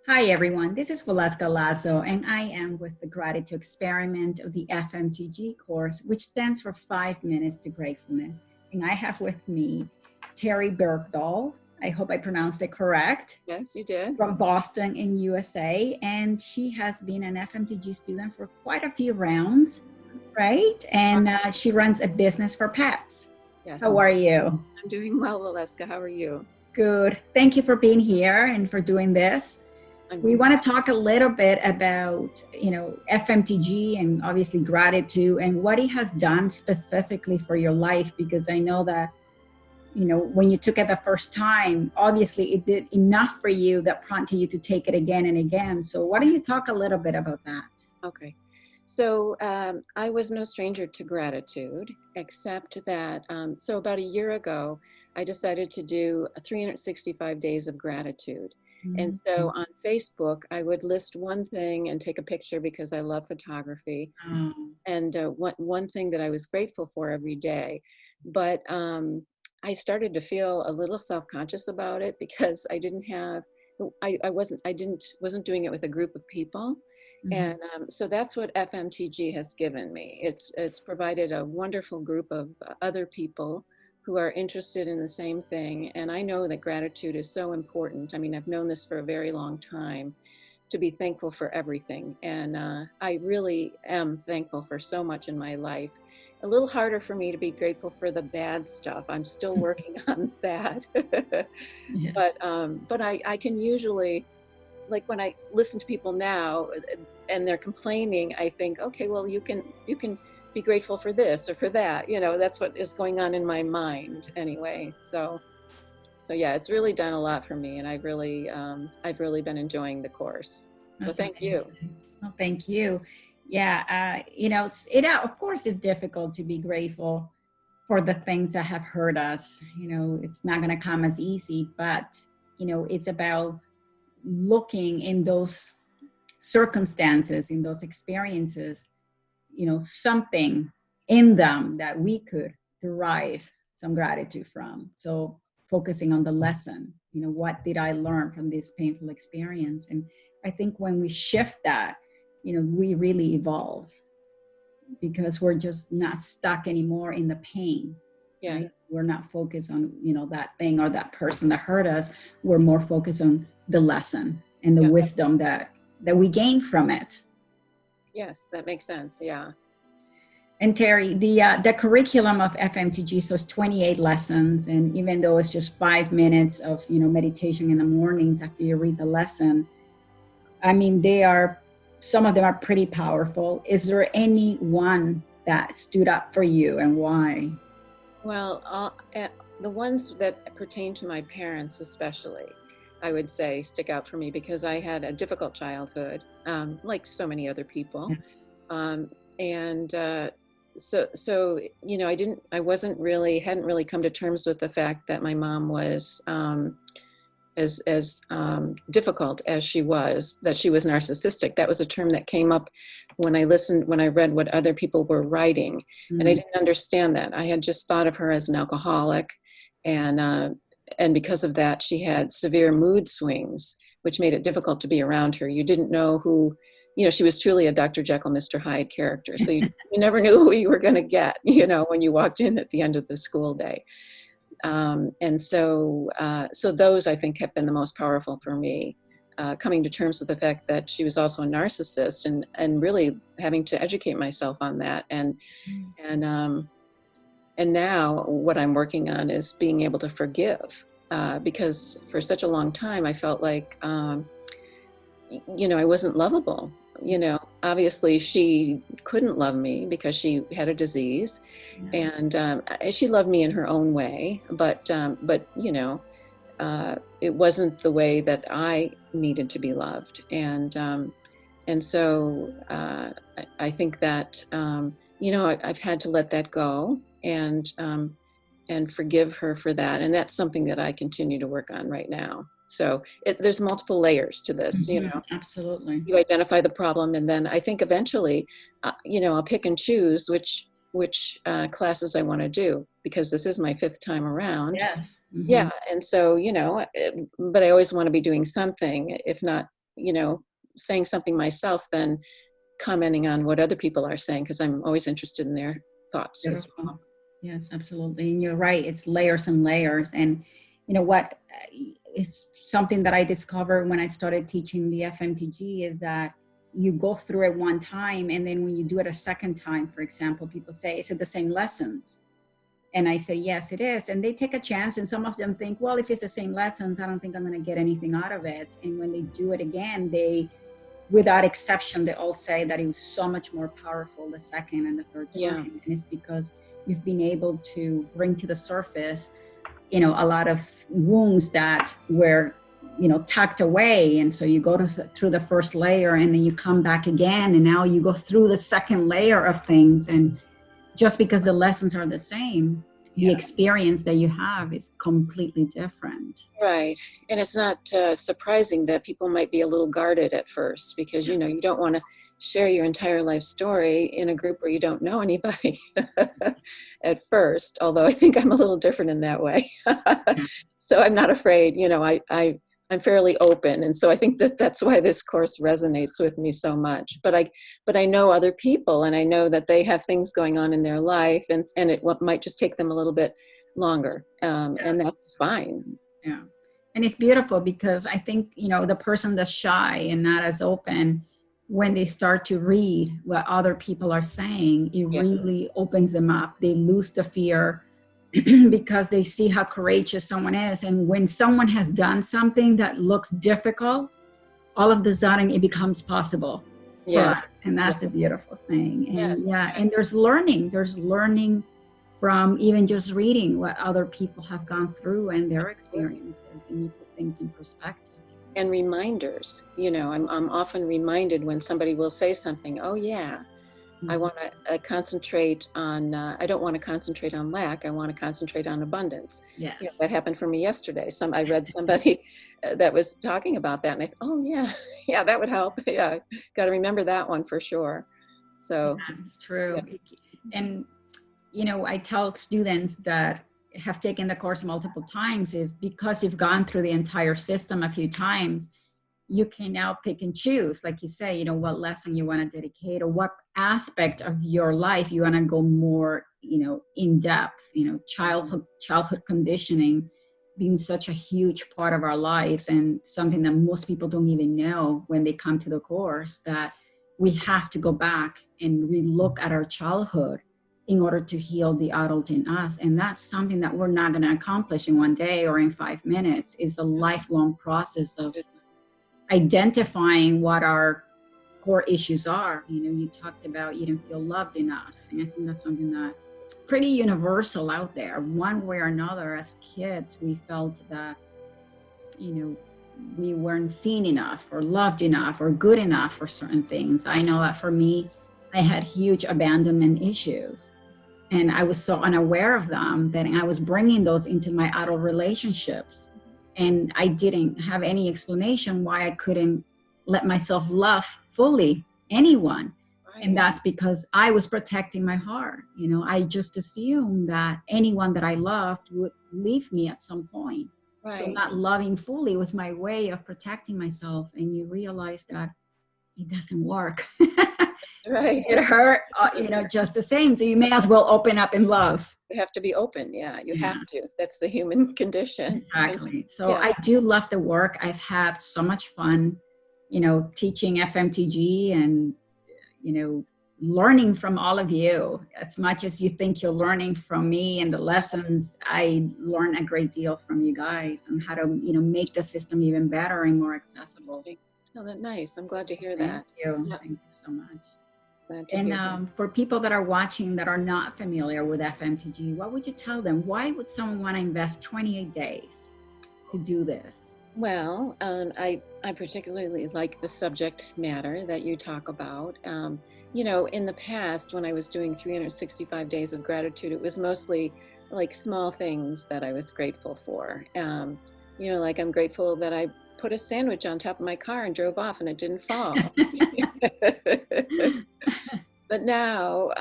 Hi, everyone. This is Waleuska Lazo, and I am with the Gratitude Experiment of the FMTG course, which stands for 5 Minutes to Gratefulness. And I have with me Terry Bergdoll. I hope I pronounced it correct. Yes, you did. From Boston in USA. And she has been an FMTG student for quite a few rounds, right? And she runs a business for pets. Yes. How are you? I'm doing well, Waleuska. How are you? Good. Thank you for being here and for doing this. We want to talk a little bit about, FMTG and obviously gratitude and what it has done specifically for your life, because I know that, when you took it the first time, obviously it did enough for you that prompted you to take it again and again. So why don't you talk a little bit about that? Okay. So I was no stranger to gratitude, except that, so about a year ago, I decided to do 365 days of gratitude. And so on Facebook, I would list one thing and take a picture because I love photography. And one thing that I was grateful for every day. But I started to feel a little self-conscious about it because I wasn't doing it with a group of people. And so that's what FMTG has given me. It's provided a wonderful group of other people who are interested in the same thing. And I know that gratitude is so important. I mean, I've known this for a very long time, to be thankful for everything. And I really am thankful for so much in my life. A little harder for me to be grateful for the bad stuff. I'm still working on that. Yes. But I can usually, like when I listen to people now and they're complaining, I think, okay, well, you can be grateful for this or for that. That's what is going on in my mind anyway. So yeah, it's really done a lot for me, and I've really been enjoying the course. So thank you. Oh, thank you. Yeah, it of course is difficult to be grateful for the things that have hurt us. It's not going to come as easy, but it's about looking in those circumstances, in those experiences, something in them that we could derive some gratitude from. So focusing on the lesson, what did I learn from this painful experience? And I think when we shift that, we really evolve, because we're just not stuck anymore in the pain. Yeah. Right? We're not focused on, that thing or that person that hurt us. We're more focused on the lesson and the wisdom that we gain from it. Yes, that makes sense. Yeah. And Terry, the curriculum of FMTG, so it's 28 lessons, and even though it's just 5 minutes of meditation in the mornings after you read the lesson, I mean, some of them are pretty powerful. Is there any one that stood up for you, and why? Well, the ones that pertain to my parents especially, I would say, stick out for me because I had a difficult childhood, like so many other people. Yes. So I hadn't really come to terms with the fact that my mom was as difficult as she was, that she was narcissistic. That was a term that came up when I read what other people were writing, and I didn't understand that. I had just thought of her as an alcoholic, and because of that, she had severe mood swings, which made it difficult to be around her. You didn't know who. She was truly a Dr. Jekyll, Mr. Hyde character. So you never knew who you were going to get, when you walked in at the end of the school day. And so those, I think, have been the most powerful for me, coming to terms with the fact that she was also a narcissist, and really having to educate myself on that. And now what I'm working on is being able to forgive, because for such a long time I felt like, I wasn't lovable. Obviously she couldn't love me because she had a disease, and she loved me in her own way, but it wasn't the way that I needed to be loved. And so I think that, I've had to let that go and forgive her for that. And that's something that I continue to work on right now. So there's multiple layers to this, Absolutely. You identify the problem, and then I think eventually, I'll pick and choose which classes I want to do, because this is my 5th time around. Yes. Yeah. And so, but I always want to be doing something, if not saying something myself than commenting on what other people are saying, because I'm always interested in their thoughts as well. Beautiful. Yes, absolutely. And you're right. It's layers and layers. And you know what? It's something that I discovered when I started teaching the FMTG is that you go through it one time. And then when you do it a second time, for example, people say, is it the same lessons? And I say, yes, it is. And they take a chance. And some of them think, well, if it's the same lessons, I don't think I'm going to get anything out of it. And when they do it again, without exception, they all say that it was so much more powerful the second and the third time. Yeah. And it's because you've been able to bring to the surface, a lot of wounds that were, tucked away. And so you go through the first layer and then you come back again. And now you go through the second layer of things. And just because the lessons are the same, the experience that you have is completely different. Right. And it's not surprising that people might be a little guarded at first, because, you don't want to share your entire life story in a group where you don't know anybody at first, although I think I'm a little different in that way. So I'm not afraid, I'm fairly open. And so I think that's why this course resonates with me so much. But I know other people, and I know that they have things going on in their life, and it might just take them a little bit longer. And that's fine. Yeah. And it's beautiful because I think, the person that's shy and not as open, when they start to read what other people are saying, it really opens them up. They lose the fear because they see how courageous someone is. And when someone has done something that looks difficult, all of a sudden it becomes possible. Yes. And that's the beautiful thing. And and there's learning from even just reading what other people have gone through and their experiences, and you put things in perspective. And reminders, I'm often reminded when somebody will say something, oh yeah, I want to concentrate on, I don't want to concentrate on lack. I want to concentrate on abundance. Yes. That happened for me yesterday. I read somebody that was talking about that, and I thought, oh yeah, that would help. Yeah, got to remember that one for sure. So it's true. And, I tell students that have taken the course multiple times is because you've gone through the entire system a few times, you can now pick and choose, like you say, what lesson you want to dedicate or what aspect of your life you want to go more, in depth, childhood conditioning being such a huge part of our lives, and something that most people don't even know when they come to the course, that we have to go back and relook at our childhood in order to heal the adult in us. And that's something that we're not going to accomplish in one day or in 5 minutes. It's a lifelong process of identifying what our core issues are. You talked about you didn't feel loved enough. And I think that's something that it's pretty universal out there. One way or another, as kids, we felt that, we weren't seen enough or loved enough or good enough for certain things. I know that for me, I had huge abandonment issues. And I was so unaware of them that I was bringing those into my adult relationships. And I didn't have any explanation why I couldn't let myself love fully anyone. Right. And that's because I was protecting my heart. I just assumed that anyone that I loved would leave me at some point. Right. So not loving fully was my way of protecting myself. And you realize that it doesn't work. Right. It hurt, just the same. So you may as well open up in love. You have to be open. Yeah, you have to. That's the human condition. Exactly. So I do love the work. I've had so much fun, teaching FMTG and, learning from all of you. As much as you think you're learning from me and the lessons, I learn a great deal from you guys on how to, make the system even better and more accessible. Oh, that's nice. I'm glad to hear that. Thank you. Yeah. Thank you so much. And for people that are watching that are not familiar with FMTG, what would you tell them? Why would someone want to invest 28 days to do this? Well, I particularly like the subject matter that you talk about. In the past, when I was doing 365 days of gratitude, it was mostly like small things that I was grateful for. Like I'm grateful that I put a sandwich on top of my car and drove off and it didn't fall. But now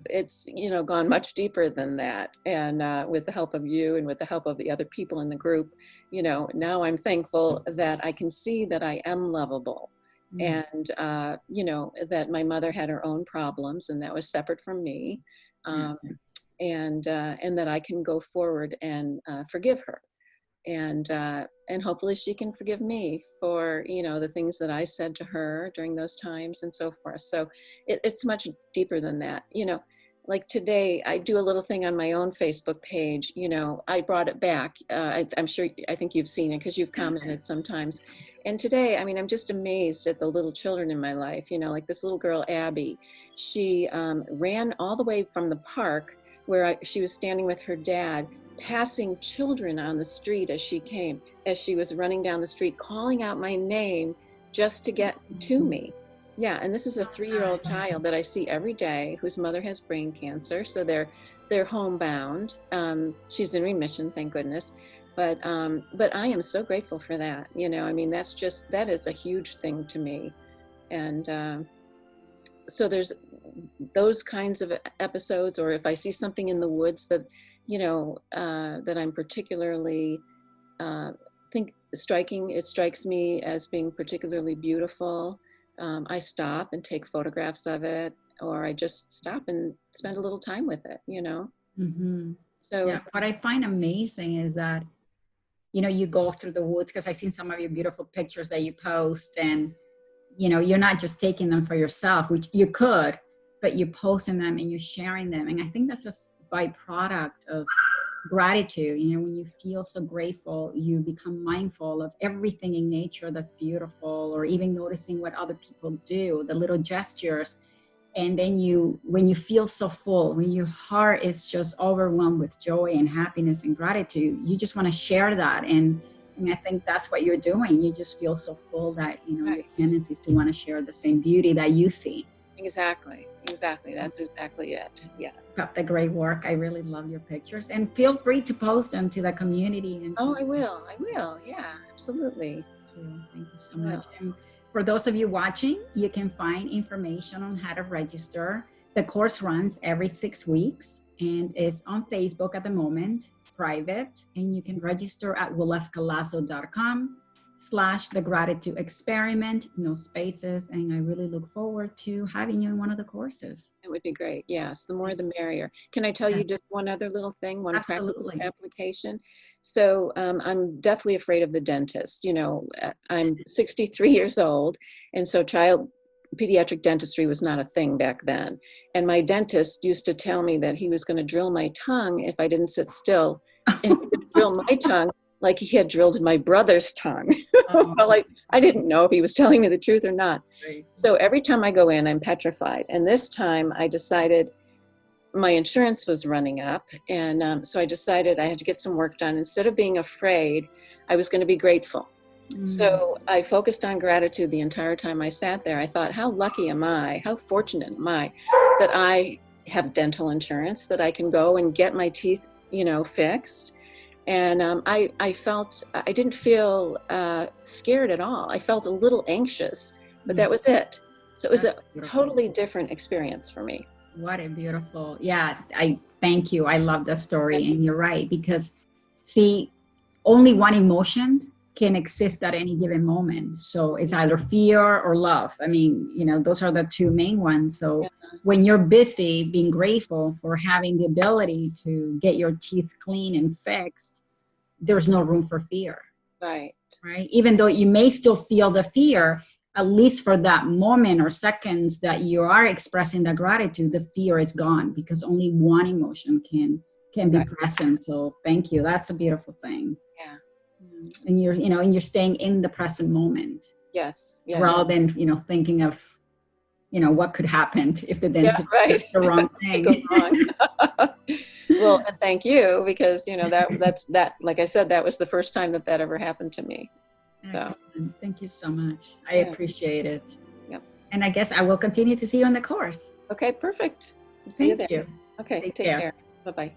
it's, you know, gone much deeper than that. And with the help of you and with the help of the other people in the group, you know, now I'm thankful that I can see that I am lovable. And, you know, that my mother had her own problems and that was separate from me. And that I can go forward and forgive her. And hopefully she can forgive me for, you know, the things that I said to her during those times and so forth. So it's much deeper than that. You know, like today I do a little thing on my own Facebook page. You know, I brought it back. I'm sure, I think you've seen it because you've commented sometimes. And today, I mean, I'm just amazed at the little children in my life. You know, like this little girl, Abby, she ran all the way from the park where she was standing with her dad, passing children on the street as she was running down the street, calling out my name just to get to me. Yeah, and this is a 3-year-old child that I see every day whose mother has brain cancer, so they're homebound. She's in remission, thank goodness. But I am so grateful for that. You know, I mean, that is a huge thing to me. And so there's those kinds of episodes, or if I see something in the woods that, you know, that I'm particularly it strikes me as being particularly beautiful. I stop and take photographs of it, or I just stop and spend a little time with it, you know? So yeah, what I find amazing is that, you know, you go through the woods, because I've seen some of your beautiful pictures that you post, and, you know, you're not just taking them for yourself, which you could, but you're posting them and you're sharing them. And I think that's a byproduct of gratitude. You know, when you feel so grateful, you become mindful of everything in nature that's beautiful, or even noticing what other people do, the little gestures. And then when you feel so full, when your heart is just overwhelmed with joy and happiness and gratitude, you just want to share that. And I think that's what you're doing. You just feel so full that, you know, your tendency is to want to share the same beauty that you see. Exactly. That's exactly it. Yeah. Got the great work. I really love your pictures, and feel free to post them to the community. And I will. Yeah, absolutely. Thank you so much. And for those of you watching, you can find information on how to register. The course runs every 6 weeks and is on Facebook at the moment. It's private, and you can register at waleuscalazo.com/the gratitude experiment, no spaces. And I really look forward to having you in one of the courses. It would be great. Yes, the more the merrier. Can I tell you just one other little thing, one practical application? So I'm deathly afraid of the dentist. You know, I'm 63 years old, and so pediatric dentistry was not a thing back then. And my dentist used to tell me that he was going to drill my tongue if I didn't sit still, and he would drill my tongue like he had drilled my brother's tongue. Well, I didn't know if he was telling me the truth or not. So every time I go in, I'm petrified. And this time I decided my insurance was running up. And so I decided I had to get some work done. Instead of being afraid, I was going to be grateful. So I focused on gratitude the entire time I sat there. I thought, how lucky am I? How fortunate am I that I have dental insurance, that I can go and get my teeth, you know, fixed. And I didn't feel scared at all. I felt a little anxious, but that was it. So it was a totally different experience for me. What a beautiful, yeah, I thank you. I love that story. And you're right, because see, only one emotion can exist at any given moment. So it's either fear or love. I mean, you know, those are the two main ones. So when you're busy being grateful for having the ability to get your teeth clean and fixed, there's no room for fear. Right. Even though you may still feel the fear, at least for that moment or seconds that you are expressing the gratitude, the fear is gone, because only one emotion can be present. So thank you. That's a beautiful thing. Yeah. And you're staying in the present moment. Yes. Rather than, thinking of, what could happen if the dentist did the wrong thing. Go wrong. Well, and thank you, because, that's like I said, that was the first time that ever happened to me. Excellent. So. Thank you so much. I appreciate it. Yep. And I guess I will continue to see you in the course. Okay, perfect. See you there. You. Okay, take care. Bye-bye.